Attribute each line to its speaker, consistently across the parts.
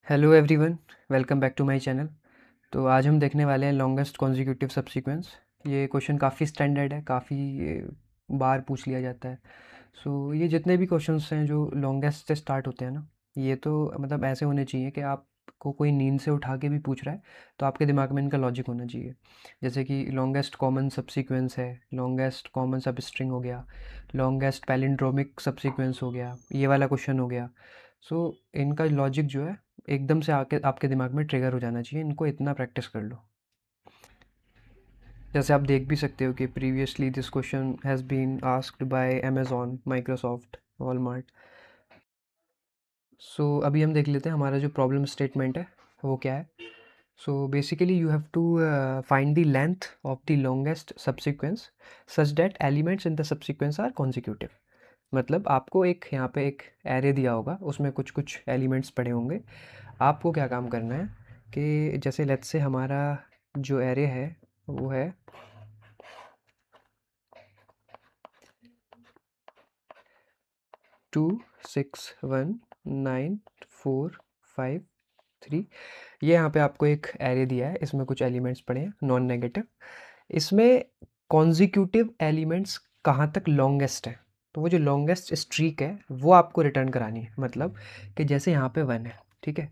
Speaker 1: Hello everyone, welcome back to my channel. तो आज हम देखने वाले हैं लॉन्गेस्ट कॉन्जिक्यूटिव सबसीक्वेंस। ये क्वेश्चन काफ़ी स्टैंडर्ड है, काफ़ी बार पूछ लिया जाता है। सो ये जितने भी क्वेश्चंस हैं जो लॉन्गेस्ट से स्टार्ट होते हैं ना, ये तो मतलब ऐसे होने चाहिए कि आपको कोई नींद से उठा के भी पूछ रहा है तो आपके दिमाग में इनका लॉजिक होना चाहिए। जैसे कि लॉन्गेस्ट कॉमन सबसीक्वेंस है, लॉन्गेस्ट कॉमन सब स्ट्रिंग हो गया, लॉन्गेस्ट पैलिंड्रोमिक सबसीक्वेंस हो गया, ये वाला क्वेश्चन हो गया। सो इनका लॉजिक जो है एकदम से आके आपके दिमाग में ट्रिगर हो जाना चाहिए, इनको इतना प्रैक्टिस कर लो। जैसे आप देख भी सकते हो कि previously this question has been asked by Amazon, Microsoft, Walmart. So अभी हम देख लेते हैं हमारा जो प्रॉब्लम स्टेटमेंट है वो क्या है। So basically you have to find the length of the longest subsequence such that elements in the subsequence are consecutive. मतलब आपको एक यहाँ पे एक एरे दिया होगा, उसमें कुछ कुछ एलिमेंट्स पड़े होंगे। आपको क्या काम करना है कि जैसे लेट्स से हमारा जो एरे है वो है 2 6 1 9 4 5 3। ये यहाँ पे आपको एक एरे दिया है, इसमें कुछ एलिमेंट्स पड़े हैं नॉन नेगेटिव। इसमें कॉन्जिक्यूटिव एलिमेंट्स कहाँ तक लॉन्गेस्ट है, तो वो जो लॉन्गेस्ट स्ट्रीक है वो आपको रिटर्न करानी है। मतलब कि जैसे यहाँ पे 1 है, ठीक है,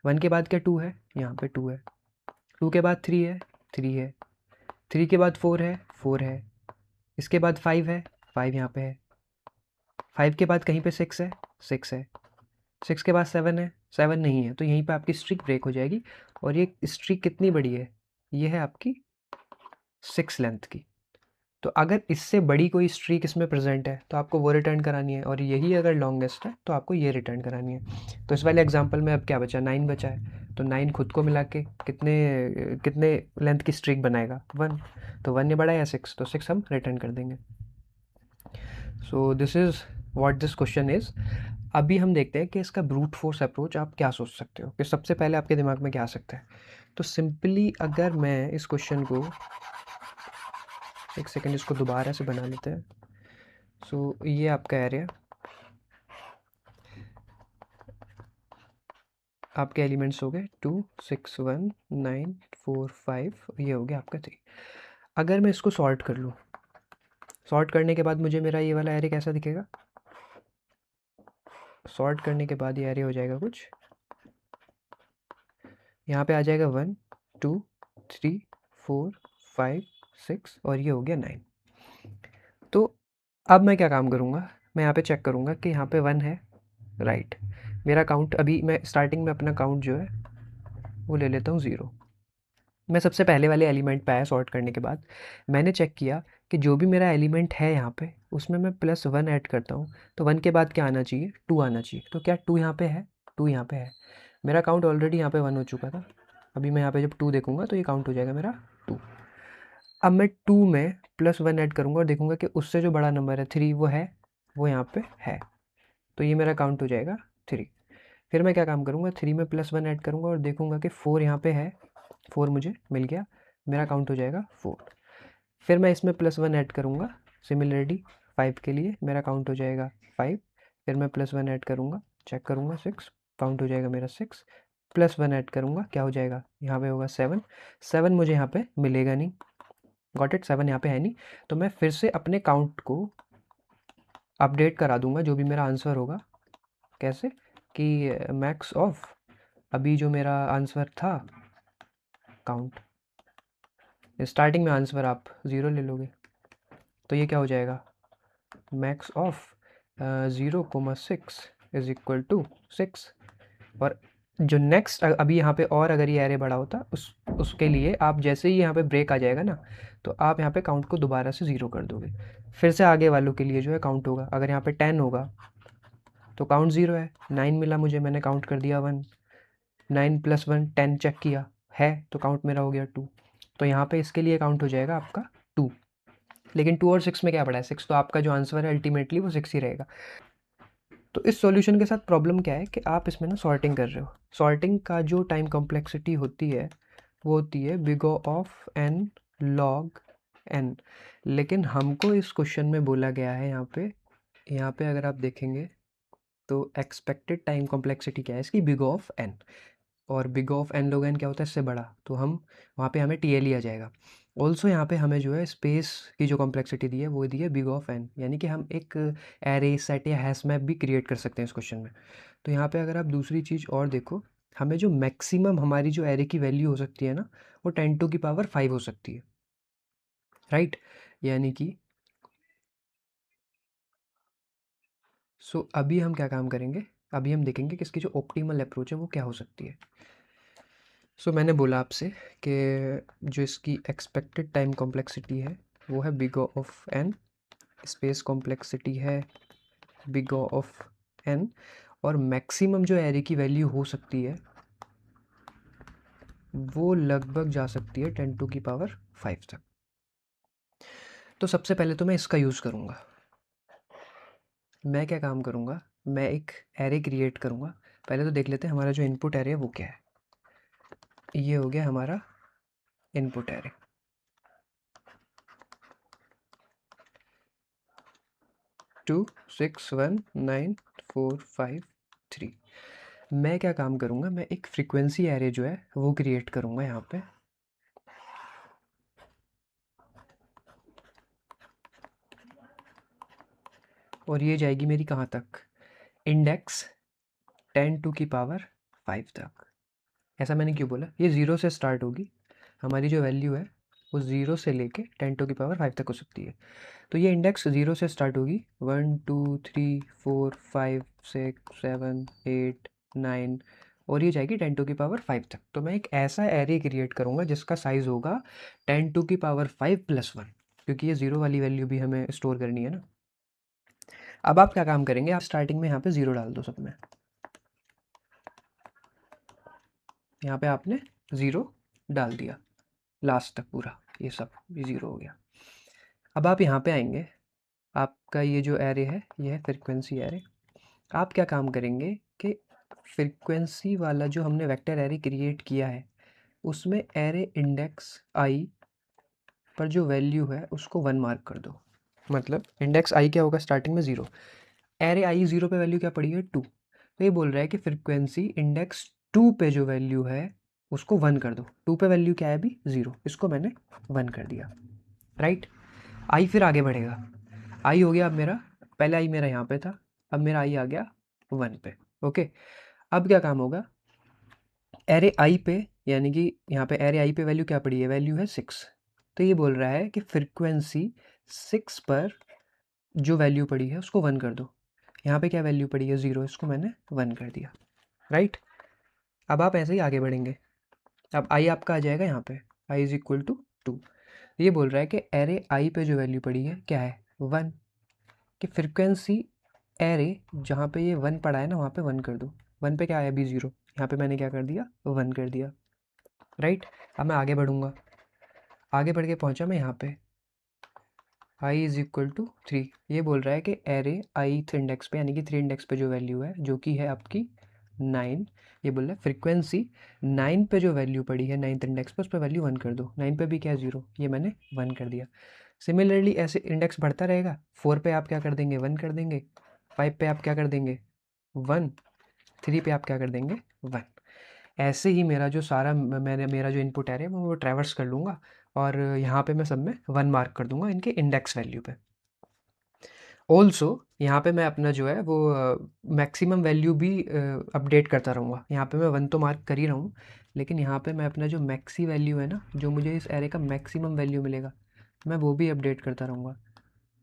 Speaker 1: 1 के बाद क्या 2 है, यहाँ पे 2 है, 2 के बाद 3 है, 3 है, 3 के बाद 4 है, 4 है, इसके बाद 5 है, 5 यहाँ पे है, 5 के बाद कहीं पे 6 है, 6 है, 6 के बाद 7 है, 7 नहीं है, तो यहीं पे आपकी स्ट्रीक ब्रेक हो जाएगी। और ये स्ट्रीक कितनी बड़ी है, ये है आपकी 6 लेंथ की। तो अगर इससे बड़ी कोई स्ट्रीक इसमें प्रेजेंट है तो आपको वो रिटर्न करानी है, और यही अगर लॉन्गेस्ट है तो आपको ये रिटर्न करानी है। तो इस वाले एग्जांपल में अब क्या बचा, 9 बचा है। तो 9 खुद को मिला के कितने कितने लेंथ की स्ट्रीक बनाएगा, 1। तो 1 ये बड़ा है या 6, तो 6 हम रिटर्न कर देंगे। So this is what this question is. अभी हम देखते हैं कि इसका ब्रूट फोर्स अप्रोच आप क्या सोच सकते हो, कि सबसे पहले आपके दिमाग में क्या आ सकता है। तो सिंपली अगर मैं इस क्वेश्चन को, एक सेकेंड इसको दोबारा से बना लेते हैं। सो ये आपका एरिया, आपके एलिमेंट्स हो गए 2 6 1 9 4 5, ये हो गया आपका 3। अगर मैं इसको सॉर्ट कर लूँ, सॉर्ट करने के बाद मुझे मेरा ये वाला एरे कैसा दिखेगा, सॉर्ट करने के बाद ये एरे हो जाएगा कुछ, यहाँ पे आ जाएगा 1 2 3 4 5 6, और ये हो गया 9। तो अब मैं क्या काम करूँगा, मैं यहाँ पे चेक करूँगा कि यहाँ पे 1 है, राइट। मेरा काउंट अभी मैं स्टार्टिंग में अपना काउंट जो है वो ले लेता हूँ 0। मैं सबसे पहले वाले एलिमेंट पे आया सॉर्ट करने के बाद, मैंने चेक किया कि जो भी मेरा एलिमेंट है यहाँ पे उसमें मैं +1 ऐड करता हूँ, तो 1 के बाद क्या आना चाहिए, 2 आना चाहिए। तो क्या 2 यहाँ पे है, 2 यहाँ पे है। मेरा काउंट ऑलरेडी यहाँ पे 1 हो चुका था। अभी मैं यहाँ पे जब 2 देखूंगा तो ये काउंट हो जाएगा मेरा 2। अब मैं 2 में +1 ऐड करूँगा और देखूंगा कि उससे जो बड़ा नंबर है 3 वो है, वो यहाँ पे है, तो ये मेरा काउंट हो जाएगा 3। फिर मैं क्या काम करूँगा, 3 में +1 ऐड करूँगा और देखूंगा कि 4 यहाँ पे है, 4 मुझे मिल गया, मेरा काउंट हो जाएगा 4। फिर मैं इसमें +1 ऐड करूँगा, सिमिलरली 5 के लिए मेरा काउंट हो जाएगा 5। फिर मैं +1 ऐड करूँगा, चेक करूँगा 6, काउंट हो जाएगा मेरा 6। +1 ऐड करूँगा, क्या हो जाएगा, यहाँ पे होगा 7। 7 मुझे यहाँ पे मिलेगा नहीं, गॉट इट, 7 यहाँ पे है नहीं। तो मैं फिर से अपने काउंट को अपडेट करा दूंगा, जो भी मेरा आंसर होगा। कैसे कि मैक्स ऑफ, अभी जो मेरा आंसर था काउंट, स्टार्टिंग में आंसर आप 0 ले लोगे, तो ये क्या हो जाएगा, max of 0,6 is equal to 6। और जो नेक्स्ट अभी यहाँ पे, और अगर ये एरे बड़ा होता उसके लिए आप जैसे ही यहाँ पे ब्रेक आ जाएगा ना, तो आप यहाँ पे काउंट को दोबारा से 0 कर दोगे। फिर से आगे वालों के लिए जो है काउंट होगा, अगर यहाँ पे 10 होगा तो काउंट 0 है। 9 मिला मुझे, मैंने काउंट कर दिया 1, 9 + 1 10 चेक किया है, तो काउंट मेरा हो गया 2। तो यहाँ पे इसके लिए काउंट हो जाएगा आपका 2। लेकिन 2 और 6 में क्या पड़ा है, 6, तो आपका जो आंसर है अल्टीमेटली वो 6 ही रहेगा। तो इस सॉल्यूशन के साथ प्रॉब्लम क्या है कि आप इसमें ना सॉर्टिंग कर रहे हो। सॉर्टिंग का जो टाइम कॉम्प्लेक्सिटी होती है वो होती है big of n log n। लेकिन हमको इस क्वेश्चन में बोला गया है यहाँ पे अगर आप देखेंगे तो एक्सपेक्टेड टाइम कॉम्प्लेक्सिटी क्या है इसकी, बिग ऑफ n। और big of n log n क्या होता है, इससे बड़ा, तो हम वहाँ पे हमें टी आ जाएगा। ऑल्सो यहाँ पे हमें जो है स्पेस की जो कॉम्प्लेक्सिटी दी है वो दी है बिग ऑफ एन, यानी कि हम एक एरे सेट या हैश मैप भी क्रिएट कर सकते हैं इस क्वेश्चन में। तो यहाँ पे अगर आप दूसरी चीज़ और देखो, हमें जो मैक्सिमम हमारी जो एरे की वैल्यू हो सकती है ना, वो 10⁵ हो सकती है, राइट। यानी कि अभी हम क्या काम करेंगे, अभी हम देखेंगे कि इसकी जो ऑप्टिमल अप्रोच है वो क्या हो सकती है। मैंने बोला आपसे कि जो इसकी एक्सपेक्टेड टाइम कॉम्प्लेक्सिटी है वो है big of n, space complexity है बिग ऑफ एन, और मैक्सिमम जो एरे की वैल्यू हो सकती है वो लगभग जा सकती है 10⁵ तक। तो सबसे पहले तो मैं इसका यूज़ करूँगा। मैं क्या काम करूँगा, मैं एक एरे क्रिएट करूँगा। पहले तो देख लेते हैं हमारा जो इनपुट एरे है वो क्या है। ये हो गया हमारा इनपुट एरे। 2 6 1 9 4 5 3। मैं क्या काम करूँगा, मैं एक फ्रीक्वेंसी एरे जो है वो क्रिएट करूँगा यहाँ पे। और ये जाएगी मेरी कहाँ तक, इंडेक्स 10⁵ तक। ऐसा मैंने क्यों बोला, ये ज़ीरो से स्टार्ट होगी, हमारी जो वैल्यू है वो ज़ीरो से लेके 10⁵ तक हो सकती है। तो ये इंडेक्स ज़ीरो से स्टार्ट होगी, 1 2 3 4 5 6 7 8 9, और ये जाएगी 10⁵ तक। तो मैं एक ऐसा एरे क्रिएट करूँगा जिसका साइज़ होगा 10⁵+1, क्योंकि ये ज़ीरो वाली वैल्यू भी हमें स्टोर करनी है ना। अब आप क्या काम करेंगे, आप स्टार्टिंग में यहाँ पे ज़ीरो डाल दो सब में, यहाँ पे आपने ज़ीरो डाल दिया लास्ट तक पूरा, ये सब ये ज़ीरो हो गया। अब आप यहाँ पे आएंगे, आपका ये जो एरे है ये है फ्रीक्वेंसी एरे। आप क्या काम करेंगे कि फ्रीक्वेंसी वाला जो हमने वेक्टर एरे क्रिएट किया है उसमें एरे इंडेक्स आई पर जो वैल्यू है उसको 1 मार्क कर दो। मतलब इंडेक्स आई क्या होगा, स्टार्टिंग में ज़ीरो, एरे आई ज़ीरो पे वैल्यू क्या पड़ी है 2, तो ये बोल रहा है कि फ्रीक्वेंसी इंडेक्स 2 पे जो वैल्यू है उसको 1 कर दो। 2 पे वैल्यू क्या है अभी, ज़ीरो, इसको मैंने 1 कर दिया, राइट। आई फिर आगे बढ़ेगा, आई हो गया अब मेरा, पहले आई मेरा यहाँ पे था, अब मेरा आई आ गया 1 पे, ओके। अब क्या काम होगा, एरे आई पे, यानी कि यहाँ पे एरे आई पे वैल्यू क्या पड़ी है, वैल्यू है 6, तो ये बोल रहा है कि फ्रीक्वेंसी 6 पर जो वैल्यू पड़ी है उसको 1 कर दो। यहाँ पे क्या वैल्यू पड़ी है, ज़ीरो, इसको मैंने 1 कर दिया, राइट। अब आप ऐसे ही आगे बढ़ेंगे, अब आई आपका आ जाएगा यहाँ पे, आई इज इक्वल टू 2। ये बोल रहा है कि एरे आई पे जो वैल्यू पड़ी है क्या है, 1, कि फ्रीक्वेंसी एरे जहाँ पे ये 1 पड़ा है ना वहाँ पे 1 कर दो। 1 पे क्या है अभी, ज़ीरो, यहाँ पे मैंने क्या कर दिया, 1 कर दिया, राइट। अब मैं आगे बढ़ूँगा, आगे बढ़ के पहुँचा मैं यहाँ पे, आई इज़ इक्वल टू 3। ये बोल रहा है कि एरे आई इंडेक्स पे, यानी कि 3 इंडेक्स पे जो वैल्यू है जो कि है आपकी 9, ये बोल रहा है फ्रीक्वेंसी 9 पे जो वैल्यू पड़ी है 9th इंडेक्स पे उस पर वैल्यू 1 कर दो। 9 पे भी क्या है, ज़ीरो, ये मैंने 1 कर दिया। सिमिलरली ऐसे इंडेक्स बढ़ता रहेगा, 4 पे आप क्या कर देंगे, 1 कर देंगे, 5 पे आप क्या कर देंगे, 1, 3 पे आप क्या कर देंगे, 1। ऐसे ही मेरा जो सारा मैंने मेरा जो इनपुट एरे है वो ट्रैवर्स कर लूँगा, और यहाँ पे मैं सब में 1 मार्क कर दूँगा इनके इंडेक्स वैल्यू पे। ऑल्सो यहाँ पे मैं अपना जो है वो मैक्सिमम वैल्यू भी अपडेट करता रहूँगा। यहाँ पे मैं 1 तो मार्क कर ही रहा हूँ, लेकिन यहाँ पे मैं अपना जो मैक्सी वैल्यू है ना, जो मुझे इस एरे का मैक्सिमम वैल्यू मिलेगा, मैं वो भी अपडेट करता रहूँगा।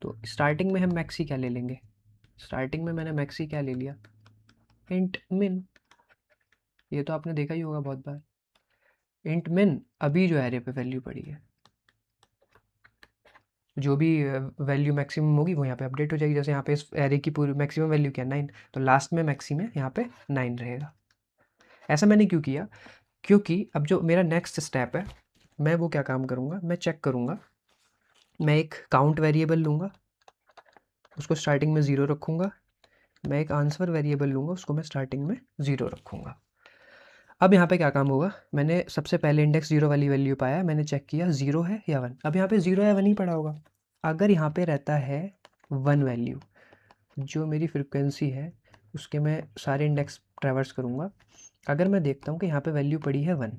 Speaker 1: तो स्टार्टिंग में हम मैक्सी क्या ले लेंगे, स्टार्टिंग में मैंने मैक्सी क्या ले लिया, इंट मिन। ये तो आपने देखा ही होगा बहुत बार, इंट मिन अभी जो एरे पे वैल्यू पड़ी है, जो भी वैल्यू मैक्सिमम होगी वो यहाँ पे अपडेट हो जाएगी। जैसे यहाँ पे इस एरे की पूरी मैक्सिमम वैल्यू क्या है, 9, तो लास्ट में मैक्सी में यहाँ पे 9 रहेगा। ऐसा मैंने क्यों किया, क्योंकि अब जो मेरा नेक्स्ट स्टेप है मैं वो क्या काम करूँगा, मैं चेक करूँगा, मैं एक काउंट वेरिएबल लूँगा, उसको स्टार्टिंग में 0 रखूँगा, मैं एक आंसर वेरिएबल लूँगा, उसको मैं स्टार्टिंग में 0 रखूँगा। अब यहाँ पे क्या काम होगा, मैंने सबसे पहले इंडेक्स 0 वाली वैल्यू पाया, मैंने चेक किया 0 है या 1। अब यहाँ पे 0 या 1 ही पड़ा होगा। अगर यहाँ पे रहता है 1 वैल्यू, जो मेरी फ्रीक्वेंसी है उसके मैं सारे इंडेक्स ट्रैवर्स करूँगा, अगर मैं देखता हूँ कि यहाँ पे वैल्यू पड़ी है 1,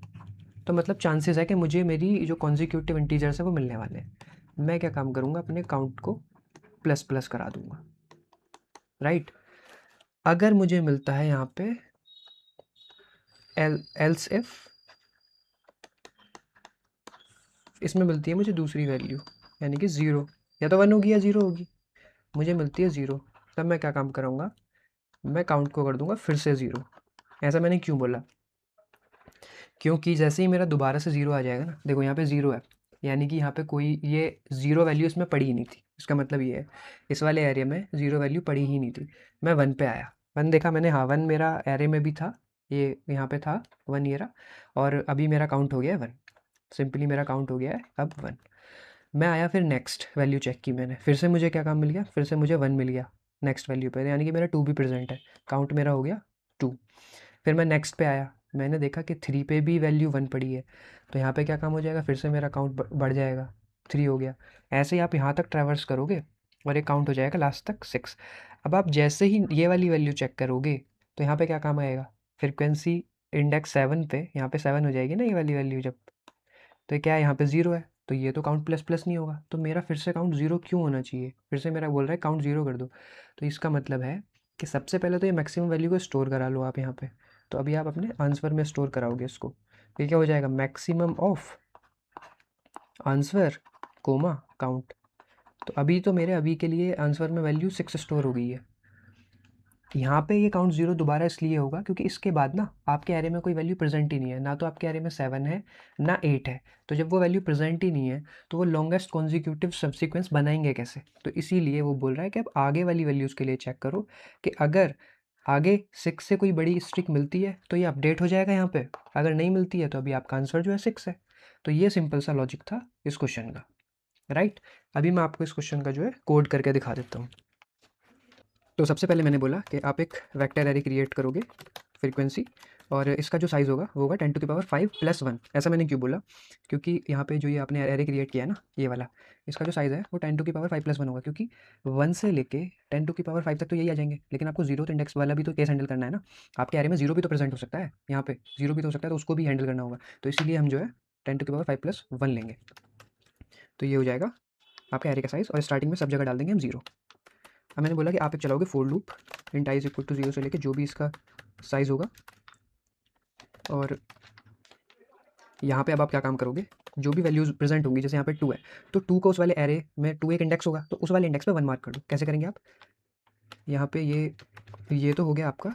Speaker 1: तो मतलब चांसेस है कि मुझे मेरी जो कॉन्जिक्यूटिव इंटीजर्स है वो मिलने वाले हैं। मैं क्या काम करूँगा, अपने काउंट को प्लस प्लस करा दूंगा, राइट। अगर मुझे मिलता है यहाँ पे एल्स इफ, इसमें मिलती है मुझे दूसरी वैल्यू, यानी कि 0, या तो 1 होगी या 0 होगी, मुझे मिलती है 0, तब मैं क्या काम करूँगा, मैं काउंट को कर दूंगा फिर से 0। ऐसा मैंने क्यों बोला, क्योंकि जैसे ही मेरा दोबारा से 0 आ जाएगा ना, देखो यहाँ पे 0 है, यानी कि यहाँ पे कोई ये 0 वैल्यू इसमें पड़ी ही नहीं थी। इसका मतलब ये है इस वाले एरिया में 0 वैल्यू पड़ी ही नहीं थी। मैं 1 पे आया, 1 देखा मैंने, हाँ 1 मेरा एरे में भी था, ये यहाँ पे था 1 ये रहा, और अभी मेरा काउंट हो गया है 1, सिंपली मेरा काउंट हो गया है अब 1। मैं आया फिर नेक्स्ट वैल्यू चेक की मैंने, फिर से मुझे क्या काम मिल गया, फिर से मुझे 1 मिल गया नेक्स्ट वैल्यू पे, यानी कि मेरा 2 भी प्रेजेंट है, काउंट मेरा हो गया 2। फिर मैं नेक्स्ट पे आया, मैंने देखा कि 3 पे भी वैल्यू 1 पड़ी है, तो यहाँ पे क्या काम हो जाएगा, फिर से मेरा काउंट बढ़ जाएगा, 3 हो गया। ऐसे ही आप यहाँ तक ट्रैवर्स करोगे और एक काउंट हो जाएगा लास्ट तक 6। अब आप जैसे ही ये वाली वैल्यू चेक करोगे तो यहाँ पे क्या काम आएगा, फ्रिक्वेंसी इंडेक्स 7 पे, यहाँ पे 7 हो जाएगी ना ये वाली वैल्यू जब, तो क्या है यहाँ पे 0 है, तो ये तो काउंट प्लस प्लस नहीं होगा, तो मेरा फिर से काउंट 0 क्यों होना चाहिए, फिर से मेरा बोल रहा है काउंट 0 कर दो। तो इसका मतलब है कि सबसे पहले तो ये मैक्सिमम वैल्यू को स्टोर करा लो आप यहाँ पे, तो अभी आप अपने आंसर में स्टोर कराओगे इसको, ये क्या हो जाएगा, maximum of answer comma count. तो अभी तो मेरे अभी के लिए आंसर में वैल्यू 6 स्टोर हो गई है। यहाँ पे ये काउंट 0 दोबारा इसलिए होगा क्योंकि इसके बाद ना आपके एरे में कोई वैल्यू प्रेजेंट ही नहीं है, ना तो आपके एरे में 7 है ना 8 है, तो जब वो वैल्यू प्रेजेंट ही नहीं है तो वो लॉन्गेस्ट कॉन्जिक्यूटिव सब्सिक्वेंस बनाएंगे कैसे, तो इसीलिए वो बोल रहा है कि अब आगे वाली वैल्यूज़ के लिए चेक करो कि अगर आगे 6 से कोई बड़ी स्ट्रिक मिलती है तो ये अपडेट हो जाएगा यहाँ पे, अगर नहीं मिलती है तो अभी आपका आंसर जो है 6 है। तो ये सिंपल सा लॉजिक था इस क्वेश्चन का, राइट। अभी मैं आपको इस क्वेश्चन का जो है कोड करके दिखा देता हूँ। तो सबसे पहले मैंने बोला कि आप एक वेक्टर एरे क्रिएट करोगे फ्रीक्वेंसी, और इसका जो साइज़ होगा वो होगा 10⁵ प्लस 1। ऐसा मैंने क्यों बोला, क्योंकि यहाँ पे जो ये आपने एरे क्रिएट किया है ना ये वाला, इसका जो साइज़ है वो 10⁵ प्लस 1 होगा, क्योंकि 1 से लेके 10⁵ तक तो यही आ जाएंगे, लेकिन आपको 0th इंडेक्स वाला भी तो केस हैंडल करना है ना, आपके एरे में 0 भी तो प्रेजेंट हो सकता है, यहाँ पे 0 भी तो हो सकता है, तो उसको भी हैंडल करना होगा, तो इसीलिए हम जो है 10⁵ प्लस 1 लेंगे। तो ये हो जाएगा आपका एरे का साइज़, और स्टार्टिंग में सब जगह डाल देंगे हम 0। अब मैंने बोला कि आप एक चलाओगे for loop int i equal to 0 से लेके जो भी इसका साइज़ होगा, और यहाँ पे अब आप क्या काम करोगे, जो भी वैल्यूज़ प्रेजेंट होंगी, जैसे यहाँ पे 2 है तो 2 को उस वाले एरे में 2 एक इंडेक्स होगा, तो उस वाले इंडेक्स पे 1 मार्क कर दो। कैसे करेंगे आप, यहाँ पे ये तो हो गया आपका,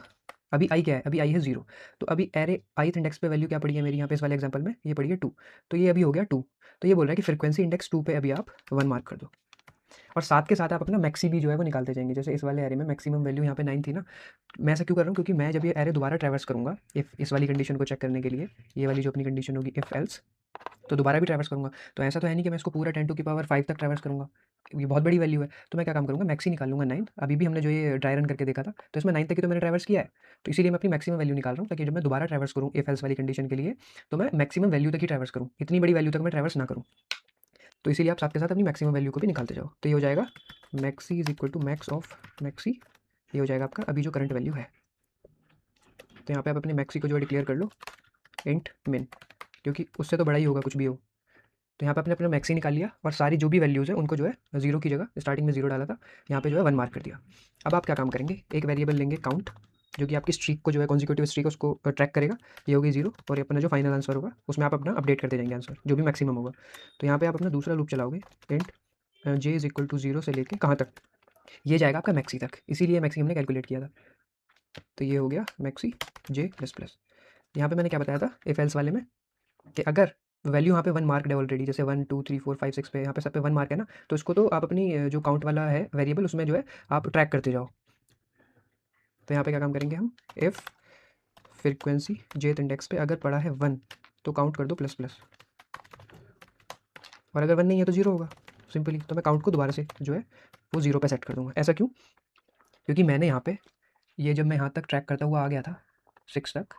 Speaker 1: अभी आई क्या है, अभी आई है 0, तो अभी एरे ith इंडेक्स पे वैल्यू क्या पड़ी है मेरी, यहाँ पे इस वाले एग्जांपल में ये पड़ी है 2, तो ये अभी हो गया 2, तो ये बोल रहा है कि फ्रीक्वेंसी इंडेक्स 2 पे अभी आप 1 मार्क कर दो, और साथ के साथ आप अपना मैक्सी भी जो है वो निकालते जाएंगे। जैसे इस वाले एरे में मैक्सिमम वैल्यू यहाँ पे 9 थी ना, मैं ऐसा क्यों कर रहा हूँ, क्योंकि मैं जब ये एरे दोबारा ट्रैवर्स करूँगा इफ़ इस वाली कंडीशन को चेक करने के लिए, ये वाली जो अपनी कंडीशन होगी इफ़ एल्स, तो दोबारा भी ट्रैवर्स करूँगा, तो ऐसा तो है नहीं कि मैं इसको पूरा 10⁵ तक ट्रैवर्स करूँगा, ये बहुत बड़ी वैल्यू है, तो मैं क्या काम करूँगा, मैक्सी निकाल लूँगा 9। अभी भी हमने जो ये ड्राई रन करके देखा था तो इसमें 9 तक ही तो मैंने ट्रैवर्स किया है, तो इसीलिए मैं अपनी मैक्सिमम वैल्यू निकाल रहा हूँ, ताकि जब मैं दोबारा ट्रैवर्स करूँ इफ़ एल्स वाली कंडीशन के लिए तो मैं मैक्सिमम वैल्यू तक ही ट्रैवर्स करूँ, इतनी बड़ी वैल्यू तक मैं ट्रैवर्स ना करूँ, तो इसीलिए आप साथ के साथ अपनी मैक्सिमम वैल्यू को भी निकालते जाओ। तो ये हो जाएगा maxi is equal to max of maxi, ये हो जाएगा आपका अभी जो करंट वैल्यू है। तो यहाँ पे आप अपने मैक्सी को जो है डिक्लेयर कर लो इंट मिन, क्योंकि उससे तो बड़ा ही होगा कुछ भी हो, तो यहाँ पे आपने अपना मैक्सी निकाल लिया, और सारी जो भी वैल्यूज़ है उनको जो है 0 की जगह, स्टार्टिंग में 0 डाला था, यहाँ पे जो है 1 मार्क कर दिया। अब आप क्या काम करेंगे, एक वेरिएबल लेंगे काउंट, जो कि आपकी स्ट्रीक को जो है कॉन्जिक्यूटिव स्ट्रीक उसको ट्रैक करेगा, ये होगी 0, और ये अपना जो फाइनल आंसर होगा उसमें आप अपना अपडेट करते जाएंगे आंसर जो भी मैक्सिमम होगा। तो यहाँ पे आप अपना दूसरा लूप चलाओगे int j is equal to 0 से लेके कहाँ तक, ये जाएगा आपका मैक्सी तक, इसीलिए मैक्सी हमने कैलकुलेट किया था। तो ये हो गया मैक्सी j प्लस प्लस। यहाँ पे मैंने क्या बताया था इफ एल्स वाले में, कि अगर वैल्यू यहाँ पे 1 मार्क्ड है ऑलरेडी, जैसे 1 2 3 4 5 6 पे यहाँ पे सब पे 1 मार्क है ना, तो इसको तो आप अपनी जो काउंट वाला है वेरिएबल उसमें जो है आप ट्रैक करते जाओ। तो यहाँ पे क्या काम करेंगे हम, इफ़ फ्रीक्वेंसी jth इंडेक्स पे अगर पड़ा है 1 तो काउंट कर दो प्लस प्लस, और अगर 1 नहीं है तो 0 होगा सिंपली, तो मैं काउंट को दोबारा से जो है वो 0 पे सेट कर दूंगा। ऐसा क्यों, क्योंकि मैंने यहाँ पे ये जब मैं यहाँ तक ट्रैक करता हुआ आ गया था 6 तक,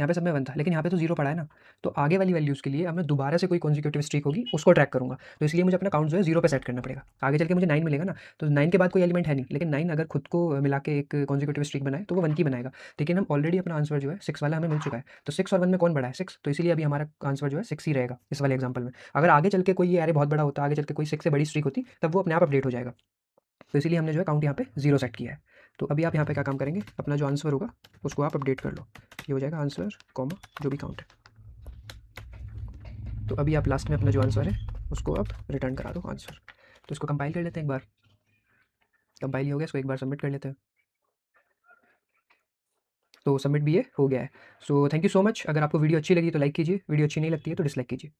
Speaker 1: यहाँ पे सब में 1 था, लेकिन यहाँ पे तो 0 पड़ा है ना, तो आगे वाली वैल्यूज़ के लिए अब मैं दोबारा से कोई कॉन्सेक्यूटिव स्ट्रीक होगी उसको ट्रैक करूँगा। तो इसलिए मुझे अपना काउंट जो है 0 पे सेट करना पड़ेगा। आगे चल के मुझे 9 मिलेगा ना, तो 9 के बाद कोई एलिमेंट है नहीं, लेकिन 9 अगर खुद को मिला के एक कॉन्सेक्यूटिव स्ट्रीक बनाए तो वो 1 की बनाएगा। लेकिन हम ऑलरेडी अपना आंसर जो है 6 वाला हमें मिल चुका है, तो 6 और 1 में कौन बड़ा है? 6, तो इसीलिए अभी हमारा आंसर जो है 6 ही रहेगा इस वाले एग्जाम्पल में। अगर आगे चल के कोई ये अरे बहुत बड़ा होता, आगे चल के कोई 6 से बड़ी स्ट्रीक होती, तब वो अपने आप अपडेट हो जाएगा। तो इसीलिए हमने जो है काउंट यहाँ पे 0 सेट किया है। तो अभी आप यहाँ पे क्या काम करेंगे, अपना जो आंसर होगा उसको आप अपडेट कर लो। ये हो जाएगा आंसर कॉमा जो भी काउंट है। तो अभी आप लास्ट में अपना जो आंसर है उसको आप रिटर्न करा दो आंसर। तो इसको कंपाइल कर लेते हैं एक बार। कंपाइल ही हो गया, इसको एक बार सबमिट कर लेते हैं। तो सबमिट भी ये हो गया है। So thank you so much. अगर आपको वीडियो अच्छी लगी तो लाइक कीजिए, वीडियो अच्छी नहीं लगती है तो डिसलाइक कीजिए।